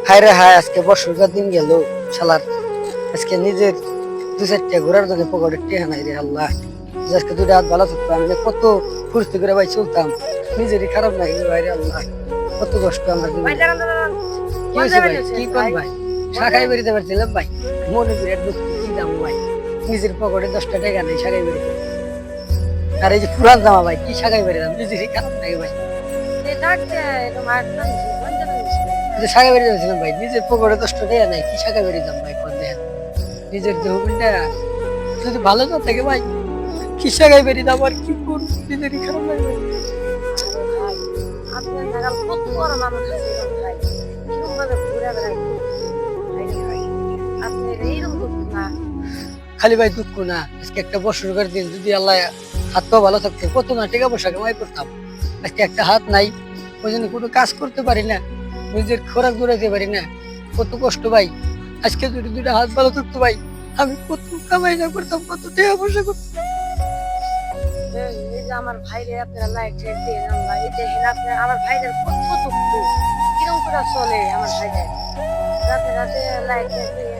হায় রে হায়, আজকে বর্ষার দিন গেল শালার। আজকে নিজের দু চারটা ঘোরার জন্য পকেটে টেহা নাই রে আল্লাহ। আজকে দুটা হাত ভালো থাকতো, আমি যে কত ফুর্তি করে ভাই চলতাম, নিজেরই খারাপ লাগে রে ভাই রে আল্লাহ। কত কষ্ট আমার জীবনে। কি হয়েছে ভাই? কি কোন ভাই? শাখাই বেরিতে পারছিলাম ভাই, মনে বিরাট দুঃখ। কি দাম ভাই, নিজের পকেটে 10টা টাকা নেই শাখাই বেরিতে। আর এই যে পুরান জামা ভাই, কি শাখাই বেরিতাম, নিজেরই খারাপ লাগে ভাই। যে শাখা বেরিয়ে যাচ্ছিলাম ভাই, নিজের পকেটে 10টা টাকা নাই, কি শাখা বেরিয়ে যাম ভাই কোন দেখেন। নিজের দেহটা যদি ভালো না থাকে ভাই, কি শাখায় বেরিয়ে যাবো আর কি করবো, নিজেরই খারাপ লাগে ভাই। খালি ভাই দুঃখ না, আজকে একটা বছরকার দিন, যদি আল্লাহ হাত পা ভালো থাকতো কত না টাকা পয়সা কামাই করতাম। আজকে একটা হাত নাই, ওই জন্য কোনো কাজ করতে পারি না, নিজের খোরাক দৌড়াতে পারি না। কত কষ্ট ভাই। আজকে যদি দুটা হাত ভালো থাকতো ভাই, আমি কত কামাই না করতাম, কত টাকা পয়সা করতাম। এই যে আমার ভাইরে আপনারা লাইট টাইট দিয়ে আল্লাহ, এই যে আপনার আমার ভাইদের কত দুঃখ, কিরকম করে চলে আমার ভাইদের রাতে রাতে লাইট টাইট দিয়ে